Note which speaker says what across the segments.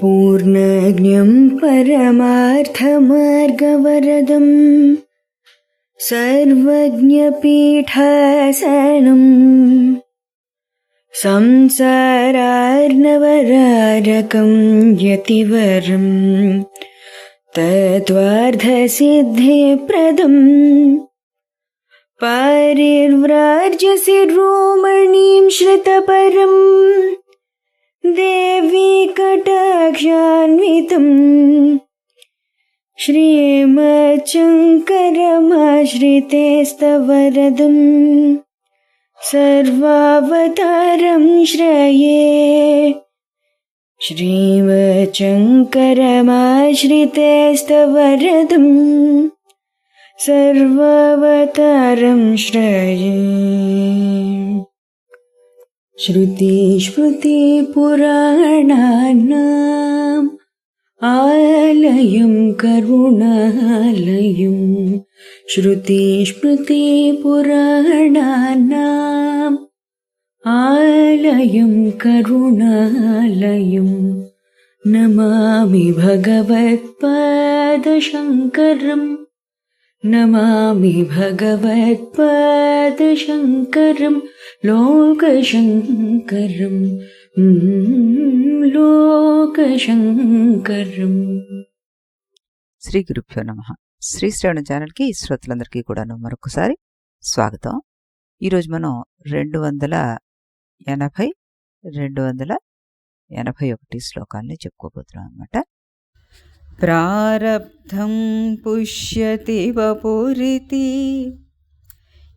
Speaker 1: पूर्णज्ञं परमार्थमार्गवरदं सर्वज्ञपीठासनं संसारार्णवरारकं यतिवरं तत्त्वार्थसिद्धिप्रदं पारिव्राज्यशिरोमणिं श्रितपरं देवी कटाक्षान्वितं श्रीमच्शङ्करमाश्रितेस्तवरदं सर्वावतारं श्रये। श्रीमच्शङ्करमाश्रितेस्तवरदं सर्वावतारं श्रये। श्रुतिस्मृतिपुराणानाम् आलयं करुणालयं श्रुतिस्मृतिपुराणानाम् आलयं करुणालयं नमामि भगवत्पादशङ्करं नमामि भगवत्पादशङ्करं लोकशङ्करं లోకశంకరం.
Speaker 2: శ్రీ గురుభ్యో నమః. శ్రీ శ్రవణ ఛానల్కి శ్రోతలందరికీ కూడాను మరొకసారి స్వాగతం. ఈరోజు మనం 280-281 శ్లోకాలని చెప్పుకోబోతున్నాం అన్నమాట. ప్రారబ్ధం పుష్యతి వపురితి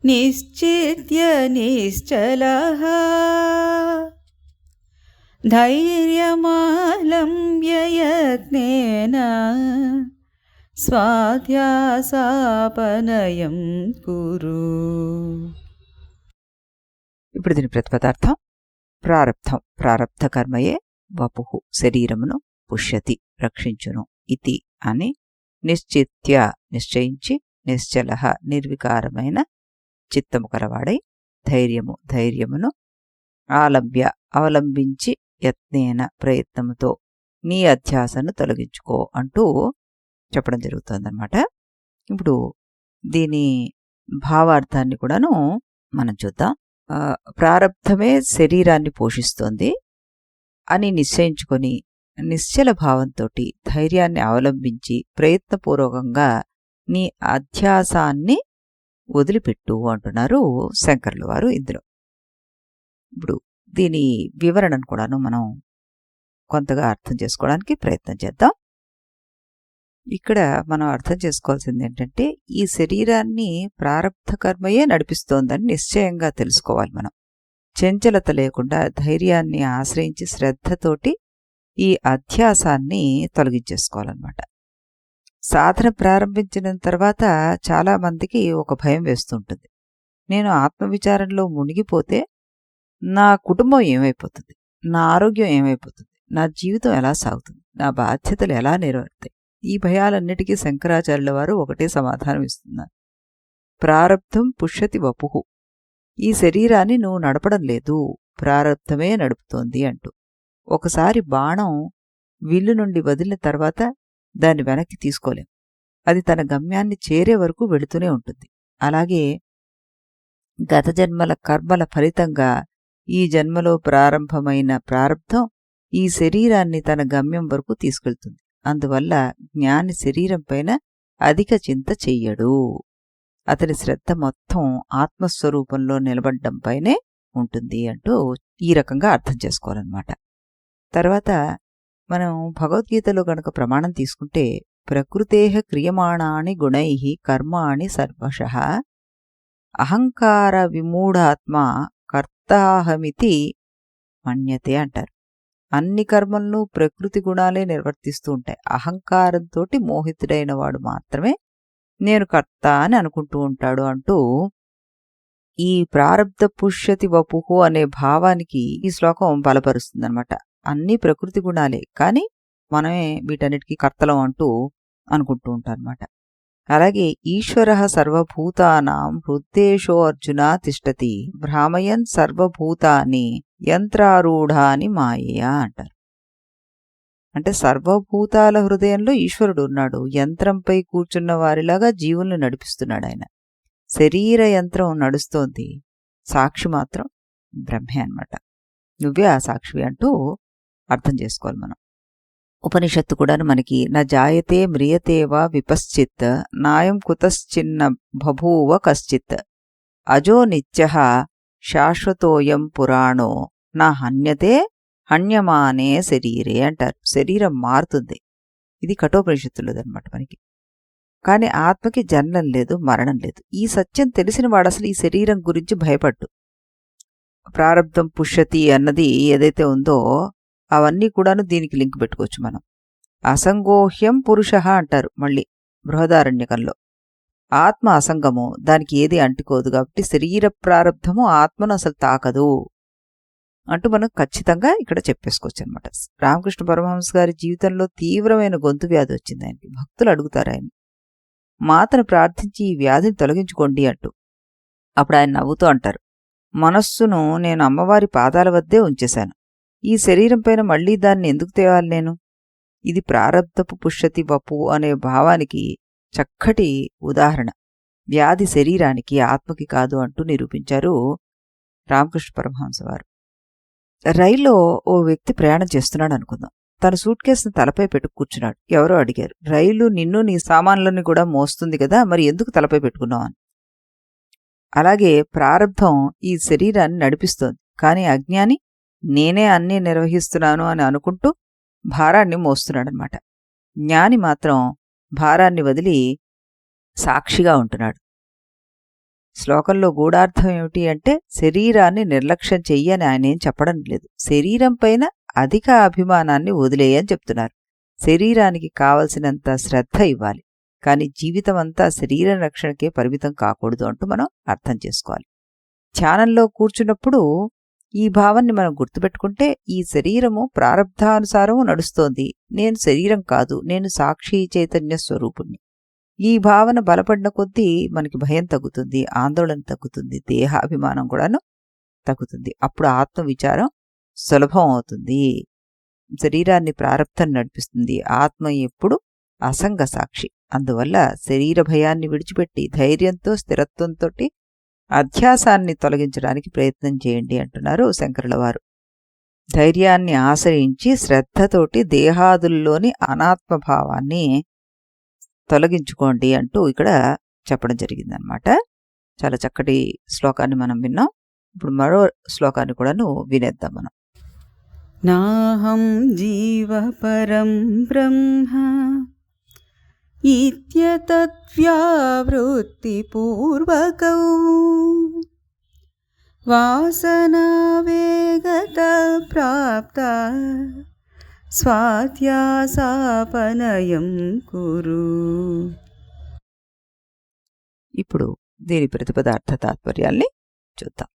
Speaker 2: నిశ్చిత్య నిశ్చలః ధైర్యమాలంబ్య యత్నేన స్వాధ్యాసాపనయం కురు. ఇప్పుడు దీని ప్రతిపదార్థం ప్రారబ్ధం. ప్రారబ్ధ కర్మయే వపుః శరీరమును పుష్యతి రక్షించును ఇతి అని నిశ్చిత్య నిశ్చయించి నిశ్చలః నిర్వికారమైన చిత్తము కలవాడై ధైర్యమును ఆలభ్య అవలంబించి యత్నేన ప్రయత్నముతో నీ అధ్యాసను తొలగించుకో అంటూ చెప్పడం జరుగుతుందన్నమాట. ఇప్పుడు దీని భావార్థాన్ని కూడాను మనం చూద్దాం. ప్రారబ్ధమే శరీరాన్ని పోషిస్తోంది అని నిశ్చయించుకొని నిశ్చల భావంతో ధైర్యాన్ని అవలంబించి ప్రయత్నపూర్వకంగా నీ అధ్యాసాన్ని వదిలిపెట్టు అంటున్నారు శంకరులు వారు ఇందులో. ఇప్పుడు దీని వివరణను కూడాను మనం కొంతగా అర్థం చేసుకోవడానికి ప్రయత్నం చేద్దాం. ఇక్కడ మనం అర్థం చేసుకోవాల్సింది ఏంటంటే, ఈ శరీరాన్ని ప్రారబ్ధ కర్మయే నడిపిస్తోందని నిశ్చయంగా తెలుసుకోవాలి. మనం చంచలత లేకుండా ధైర్యాన్ని ఆశ్రయించి శ్రద్ధతోటి ఈ అధ్యాసాన్ని తొలగించేసుకోవాలన్నమాట. సాధన ప్రారంభించిన తర్వాత చాలామందికి ఒక భయం వేస్తుంటుంది. నేను ఆత్మవిచారంలో మునిగిపోతే నా కుటుంబం ఏమైపోతుంది, నా ఆరోగ్యం ఏమైపోతుంది, నా జీవితం ఎలా సాగుతుంది, నా బాధ్యతలు ఎలా నెరవేరుతాయి? ఈ భయాలన్నిటికీ శంకరాచార్యుల వారు ఒకటే సమాధానం ఇస్తున్నారు. ప్రారబ్ధం పుష్యతి వపుః. ఈ శరీరాన్ని నువ్వు నడపడం లేదు, ప్రారబ్ధమే నడుపుతోంది అంటూ. ఒకసారి బాణం విల్లు నుండి వదిలిన తర్వాత దాన్ని వెనక్కి తీసుకోలేం. అది తన గమ్యాన్ని చేరే వరకు వెళుతూనే ఉంటుంది. అలాగే గత జన్మల కర్మల ఫలితంగా ఈ జన్మలో ప్రారంభమైన ప్రారబ్ధం ఈ శరీరాన్ని తన గమ్యం వరకు తీసుకెళ్తుంది. అందువల్ల జ్ఞాని శరీరం పైన అధిక చింత చెయ్యడు. అతని శ్రద్ధ మొత్తం ఆత్మస్వరూపంలో నిలబడ్డంపైనే ఉంటుంది అంటూ ఈ రకంగా అర్థం చేసుకోవాలన్నమాట. తర్వాత మనం భగవద్గీతలో గనక ప్రమాణం తీసుకుంటే, ప్రకృతేః క్రియమాణాని గుణైః కర్మాణి సర్వశః అహంకార విమూఢాత్మ కర్తాహమితి మన్యతే అంటారు. అన్ని కర్మలను ప్రకృతి గుణాలే నిర్వర్తిస్తూ ఉంటాయి. అహంకారంతో మోహితుడైన వాడు మాత్రమే నేను కర్త అని అనుకుంటూ ఉంటాడు అంటూ ఈ ప్రారబ్ధ పుష్యతి వపుః అనే భావానికి ఈ శ్లోకం బలపరుస్తుందన్నమాట. అన్నీ ప్రకృతి గుణాలే, కానీ మనమే వీటన్నిటికీ కర్తలం అంటూ అనుకుంటూ ఉంటారన్నమాట. అలాగే ఈశ్వరః సర్వభూతానాం హృద్దేశో అర్జున తిష్టతి భ్రామయన్ సర్వభూతాని యంత్రారూఢాని మాయయా అంటారు. అంటే సర్వభూతాల హృదయంలో ఈశ్వరుడు ఉన్నాడు. యంత్రంపై కూర్చున్న వారిలాగా జీవుల్ని నడిపిస్తున్నాడు ఆయన. శరీర యంత్రం నడుస్తోంది, సాక్షి మాత్రం బ్రహ్మే అన్నమాట. నువ్వే ఆ సాక్షివి అంటూ అర్థం చేసుకోవాలి మనం. ఉపనిషత్తు కూడాను మనకి న జాయతే మ్రియతే వా విపశ్చిత్ నాయం కుతశ్చిన్న బభూవ కశ్చిత్ అజో నిత్యః శాశ్వతోయం పురాణో నా హన్యతే హన్యమానే శరీరే అంటారు. శరీరం మారుతుంది. ఇది కఠోపనిషత్తులదనమాట మనకి. కానీ ఆత్మకి జన్మం లేదు, మరణం లేదు. ఈ సత్యం తెలిసిన వాడు అసలు ఈ శరీరం గురించి భయపడ్డు. ప్రారబ్ధం పుష్యతి అన్నది ఏదైతే ఉందో అవన్నీ కూడాను దీనికి లింక్ పెట్టుకోవచ్చు మనం. అసంగోహ్యం పురుష అంటారు మళ్ళీ బృహదారణ్యకంలో. ఆత్మ అసంగము, దానికి ఏది అంటుకోదు. కాబట్టి శరీర ప్రారబ్ధము ఆత్మను అసలు తాకదు అంటూ మనం ఖచ్చితంగా ఇక్కడ చెప్పేసుకోవచ్చు అనమాట. రామకృష్ణ పరమహంస గారి జీవితంలో తీవ్రమైన గొంతు వ్యాధి వచ్చింది ఆయనకి. భక్తులు అడుగుతారు ఆయన, మాతను ప్రార్థించి ఈ వ్యాధిని తొలగించుకోండి అంటూ. అప్పుడు ఆయన నవ్వుతూ అంటారు, మనస్సును నేను అమ్మవారి పాదాల వద్దే ఉంచేశాను. ఈ శరీరం పైన మళ్లీ దాన్ని ఎందుకు తేవాలి నేను? ఇది ప్రారబ్ధపు పుష్యతి వపు అనే భావానికి చక్కటి ఉదాహరణ. వ్యాధి శరీరానికి, ఆత్మకి కాదు అంటూ నిరూపించారు రామకృష్ణ పరమహంస వారు. రైల్లో ఓ వ్యక్తి ప్రయాణం చేస్తున్నాడు అనుకుందాం. తన సూట్ కేసును తలపై పెట్టు కూర్చున్నాడు. ఎవరో అడిగారు, రైలు నిన్ను నీ సామాన్లని కూడా మోస్తుంది కదా, మరి ఎందుకు తలపై పెట్టుకున్నావు అని. అలాగే ప్రారబ్ధం ఈ శరీరాన్ని నడిపిస్తోంది. కానీ అజ్ఞాని నేనే అన్నీ నిర్వహిస్తున్నాను అని అనుకుంటూ భారాన్ని మోస్తున్నాడనమాట. జ్ఞాని మాత్రం భారాన్ని వదిలి సాక్షిగా ఉంటున్నాడు. శ్లోకంలో గూఢార్థం ఏమిటి అంటే, శరీరాన్ని నిర్లక్ష్యం చెయ్యని ఆయనేం చెప్పడం లేదు. శరీరం పైన అధిక అభిమానాన్ని వదిలేయని చెప్తున్నారు. శరీరానికి కావలసినంత శ్రద్ధ ఇవ్వాలి, కానీ జీవితం అంతా శరీర రక్షణకే పరిమితం కాకూడదు అంటూ మనం అర్థం చేసుకోవాలి. ధ్యానంలో కూర్చున్నప్పుడు ఈ భావాన్ని మనం గుర్తుపెట్టుకుంటే, ఈ శరీరము ప్రారబ్ధానుసారము నడుస్తోంది, నేను శరీరం కాదు, నేను సాక్షి చైతన్య స్వరూపుణ్ణి. ఈ భావన బలపడిన కొద్దీ మనకి భయం తగ్గుతుంది, ఆందోళన తగ్గుతుంది, దేహాభిమానం కూడాను తగ్గుతుంది. అప్పుడు ఆత్మవిచారం సులభం అవుతుంది. శరీరాన్ని ప్రారబ్ధం నడిపిస్తుంది. ఆత్మ ఎప్పుడు అసంగ సాక్షి. అందువల్ల శరీర భయాన్ని విడిచిపెట్టి ధైర్యంతో, స్థిరత్వంతో అధ్యాసాన్ని తొలగించడానికి ప్రయత్నం చేయండి అంటున్నారు శంకరుల వారు. ధైర్యాన్ని ఆశ్రయించి శ్రద్ధతోటి దేహాదుల్లోని అనాత్మభావాన్ని తొలగించుకోండి అంటూ ఇక్కడ చెప్పడం జరిగిందనమాట. చాలా చక్కటి శ్లోకాన్ని మనం విన్నాం. ఇప్పుడు మరో శ్లోకాన్ని కూడాను వినేద్దాం మనం.
Speaker 1: నాహం జీవ పరం బ్రహ్మ ఇత్యతద్వ్యావృత్తిపూర్వకౌ వాసనావేగత ప్రాప్త స్వాధ్యాసాపనయం కురు.
Speaker 2: ఇప్పుడు దీని ప్రతిపదార్థ తాత్పర్యాల్ని చూద్దాం.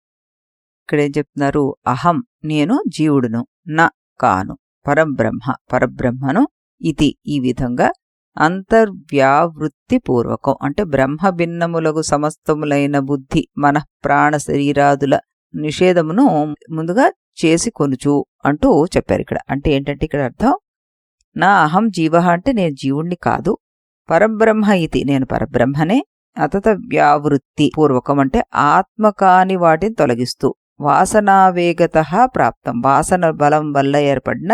Speaker 2: ఇక్కడేం చెప్తున్నారు? అహం నేను జీవుడును, నా కాను, పరబ్రహ్మ పరబ్రహ్మను, ఇది ఈ విధంగా అంతర్వ్యావృత్తి పూర్వకం అంటే బ్రహ్మ భిన్నములగు సమస్తములైన బుద్ధి మనః ప్రాణ శరీరాదుల నిషేధమును ముందుగా చేసి కొనుచు అంటూ చెప్పారు ఇక్కడ. అంటే ఏంటంటే ఇక్కడ అర్థం, నా అహం జీవ అంటే నేను జీవుణ్ణి కాదు, పరబ్రహ్మ ఇది నేను పరబ్రహ్మనే, అతత వ్యావృత్తి పూర్వకం అంటే ఆత్మ కాని వాటిని తొలగిస్తూ, వాసనావేగత ప్రాప్తం వాసన బలం వల్ల ఏర్పడిన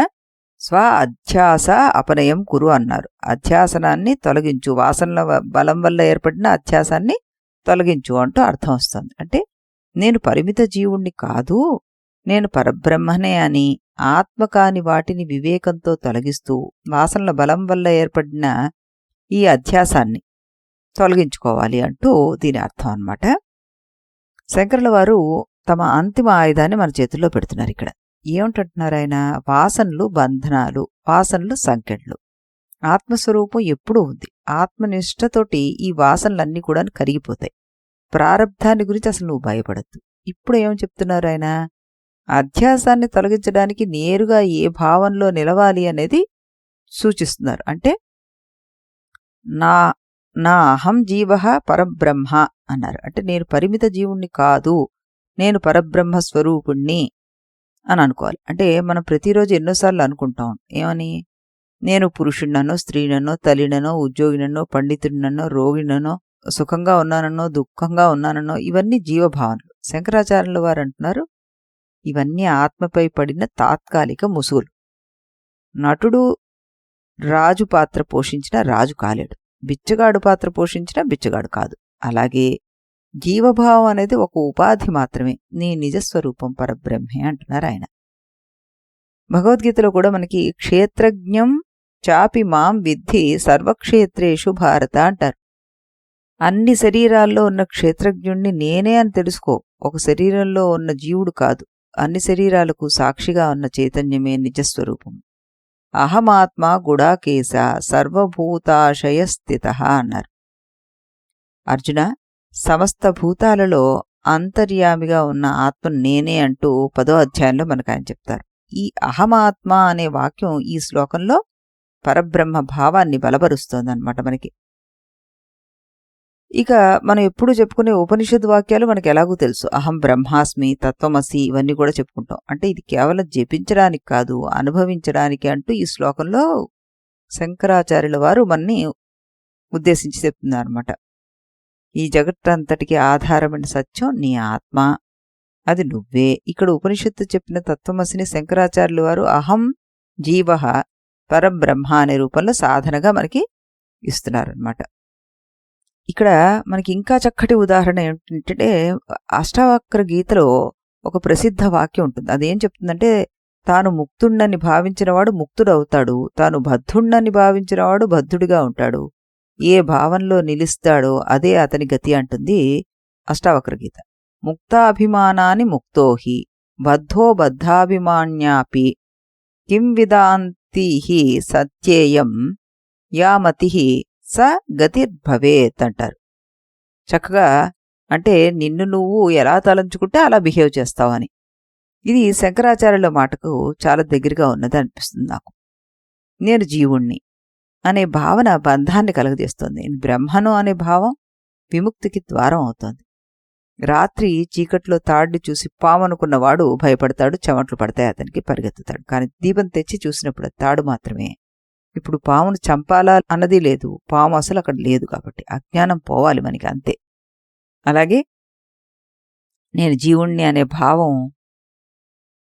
Speaker 2: స్వ అధ్యాస అపనయం కురు అన్నారు. అధ్యాసనాన్ని తొలగించు, వాసనల బలం వల్ల ఏర్పడిన అధ్యాసాన్ని తొలగించు అంటూ అర్థం వస్తుంది. అంటే నేను పరిమిత జీవుణ్ణి కాదు, నేను పరబ్రహ్మనే అని ఆత్మ కాని వాటిని వివేకంతో తొలగిస్తూ వాసనల బలం వల్ల ఏర్పడిన ఈ అధ్యాసాన్ని తొలగించుకోవాలి అంటూ దీని అర్థం అన్నమాట. శంకరుల వారు తమ అంతిమ ఆయుధాన్ని మన చేతుల్లో పెడుతున్నారు ఇక్కడ. ఏమిటంటున్నారు ఆయన? వాసనలు బంధనాలు, వాసనలు సంకెళ్ళు. ఆత్మస్వరూపం ఎప్పుడూ ఉంది. ఆత్మనిష్టతోటి ఈ వాసనలన్నీ కూడా కరిగిపోతాయి. ప్రారబ్ధాన్ని గురించి అసలు నువ్వు భయపడద్దు. ఇప్పుడు ఏం చెప్తున్నారు ఆయన? అధ్యాసాన్ని తొలగించడానికి నేరుగా ఏ భావంలో నిలవాలి అనేది సూచిస్తున్నారు. అంటే నా అహం జీవ పరబ్రహ్మ అన్నారు. అంటే నేను పరిమిత జీవుణ్ణి కాదు, నేను పరబ్రహ్మ స్వరూపుణ్ణి అని అనుకోవాలి. అంటే మనం ప్రతిరోజు ఎన్నోసార్లు అనుకుంటాం, ఏమని? నేను పురుషుడినో, స్త్రీనో, తల్లినో, ఉద్యోగినో, పండితుడినో, రోగినో, సుఖంగా ఉన్నానో, దుఃఖంగా ఉన్నానో ఇవన్నీ జీవభావనలు. శంకరాచార్యుల వారు అంటున్నారు ఇవన్నీ ఆత్మపై పడిన తాత్కాలిక ముసుగులు. నటుడు రాజు పాత్ర పోషించిన రాజు కాలేడు, బిచ్చగాడు పాత్ర పోషించిన బిచ్చగాడు కాదు. అలాగే జీవభావం అనేది ఒక ఉపాధి మాత్రమే, నీ నిజస్వరూపం పరబ్రహ్మే అంటున్నారు ఆయన. భగవద్గీతలో కూడా మనకి క్షేత్రజ్ఞం చాపి మాం విద్ధి సర్వక్షేత్రేషు భారత అంటారు. అన్ని శరీరాల్లో ఉన్న క్షేత్రజ్ఞుణ్ణి నేనే అని తెలుసుకో. ఒక శరీరంలో ఉన్న జీవుడు కాదు, అన్ని శరీరాలకు సాక్షిగా ఉన్న చైతన్యమే నిజస్వరూపం. అహమాత్మ గుడాకేశ సర్వభూతాశయ స్థిత అన్నారు. అర్జున, సమస్త భూతాలలో అంతర్యామిగా ఉన్న ఆత్మ నేనే అంటూ 10వ అధ్యాయంలో మనకు ఆయన చెప్తారు. ఈ అహమాత్మ అనే వాక్యం ఈ శ్లోకంలో పరబ్రహ్మ భావాన్ని బలపరుస్తోందన్నమాట మనకి. ఇక మనం ఎప్పుడు చెప్పుకునే ఉపనిషద్ వాక్యాలు మనకి ఎలాగూ తెలుసు. అహం బ్రహ్మాస్మి, తత్వమసి ఇవన్నీ కూడా చెప్పుకుంటాం. అంటే ఇది కేవలం జపించడానికి కాదు, అనుభవించడానికి అంటూ ఈ శ్లోకంలో శంకరాచార్యుల వారు మనని ఉద్దేశించి చెప్తున్నారన్నమాట. ఈ జగత్తంతటికి ఆధారమైన సత్యం నీ ఆత్మ, అది నువ్వే. ఇక్కడ ఉపనిషత్తు చెప్పిన తత్వమసిని శంకరాచార్యుల వారు అహం జీవ పరబ్రహ్మ అనే రూపంలో సాధనగా మనకి ఇస్తున్నారనమాట. ఇక్కడ మనకి ఇంకా చక్కటి ఉదాహరణ ఏంటంటే అష్టావక్ర గీతలో ఒక ప్రసిద్ధ వాక్యం ఉంటుంది. అదేం చెప్తుందంటే, తాను ముక్తుణ్ణని భావించినవాడు ముక్తుడవుతాడు, తాను బద్ధుణ్ణని భావించినవాడు బద్ధుడిగా ఉంటాడు, ఏ భావంలో నిలుస్తాడో అదే అతని గతి అంటుంది అష్టావక్ర గీత. ముక్తాభిమానాని ముక్తోహి బద్ధో బద్ధాభిమాన్యాపి కిం విదాంతిహి సత్యేయం యామతి స గతిర్భవేత్ అంటారు. చక్కగా అంటే నిన్ను నువ్వు ఎలా తలంచుకుంటే అలా బిహేవ్ చేస్తావని. ఇది శంకరాచార్యుల మాటకు చాలా దగ్గరగా ఉన్నది అనిపిస్తుంది నాకు. నేను జీవుణ్ణి అనే భావన బంధాన్ని కలుగజేస్తుంది. బ్రహ్మను అనే భావం విముక్తికి ద్వారం అవుతోంది. రాత్రి చీకట్లో తాడిని చూసి పామనుకున్నవాడు భయపడతాడు, చెమట్లు పడతాయి అతనికి, పరిగెత్తుతాడు. కానీ దీపం తెచ్చి చూసినప్పుడు తాడు మాత్రమే. ఇప్పుడు పామును చంపాలా అన్నది లేదు, పాము అసలు అక్కడ లేదు. కాబట్టి అజ్ఞానం పోవాలి మనకి, అంతే. అలాగే నేను జీవుణ్ణి అనే భావం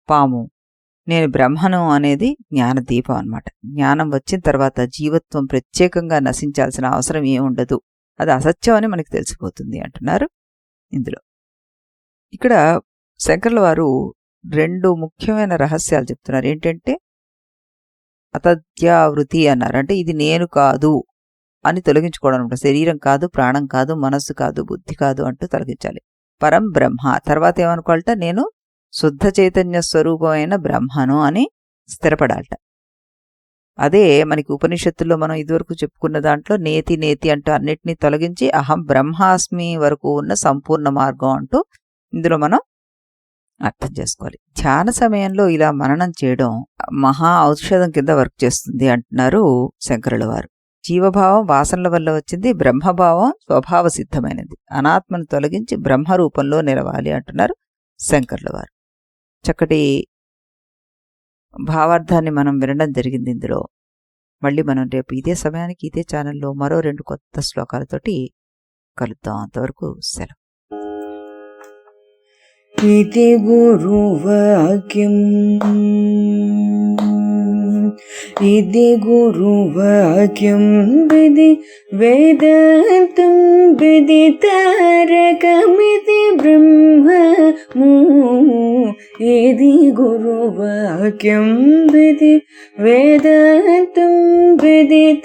Speaker 2: పాము, నేను బ్రహ్మను అనేది జ్ఞానదీపం అన్నమాట. జ్ఞానం వచ్చిన తర్వాత జీవత్వం ప్రత్యేకంగా నశించాల్సిన అవసరం ఏముండదు, అది అసత్యం అని మనకి తెలిసిపోతుంది అంటున్నారు ఇందులో. ఇక్కడ శంకర్ల వారు 2 ముఖ్యమైన రహస్యాలు చెప్తున్నారు. ఏంటంటే అతద్యావృతి అన్నారు. అంటే ఇది నేను కాదు అని తొలగించుకోవడం అనమాట. శరీరం కాదు, ప్రాణం కాదు, మనస్సు కాదు, బుద్ధి కాదు అంటూ తొలగించాలి. పరం బ్రహ్మ. తర్వాత ఏమనుకోవాలట, నేను శుద్ధ చైతన్య స్వరూపమైన బ్రహ్మను అని స్థిరపడాలట. అదే మనకి ఉపనిషత్తుల్లో మనం ఇదివరకు చెప్పుకున్న దాంట్లో నేతి నేతి అంటూ అన్నిటినీ తొలగించి అహం బ్రహ్మాస్మి వరకు ఉన్న సంపూర్ణ మార్గం అంటూ ఇందులో మనం అర్థం చేసుకోవాలి. ధ్యాన సమయంలో ఇలా మననం చేయడం మహా ఔషధం కింద వర్క్ చేస్తుంది అంటున్నారు శంకరుల వారు. జీవభావం వాసనల వల్ల వచ్చింది, బ్రహ్మభావం స్వభావ సిద్ధమైనది. అనాత్మను తొలగించి బ్రహ్మరూపంలో నిలవాలి అంటున్నారు శంకరుల వారు. చక్కటి భావార్థాన్ని మనం వినడం జరిగింది ఇందులో. మళ్ళీ మనం రేపు ఇదే సమయానికి ఇదే ఛానల్లో మరో 2 కొత్త శ్లోకాలతోటి కలుద్దాం. అంతవరకు సెలవు.
Speaker 1: इति गुरुवाक्यम् इति गुरुवाक्यम् विधि वेदान्तं विदितारकमिति ब्रह्ममु इति गुरुवाक्यम् विधि वेदान्तं विदितारकमिति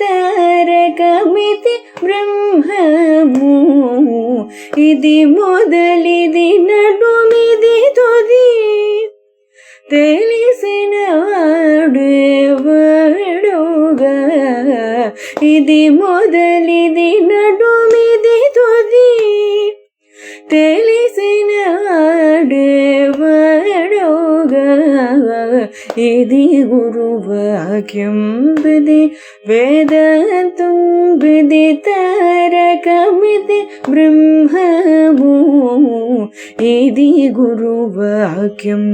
Speaker 1: ब्रह्ममु इति मोदलिदि नडुमिदि तुदि తెలిసిన వాడేవాడుగా ఇది మొదలిది నడుమిది తుది తెలిసిన వాడేవాడుగా ఇది గురువాక్యం విధి వేదాంతం విదితారకమితి బ్రహ్మము ఇది గురువాక్యం.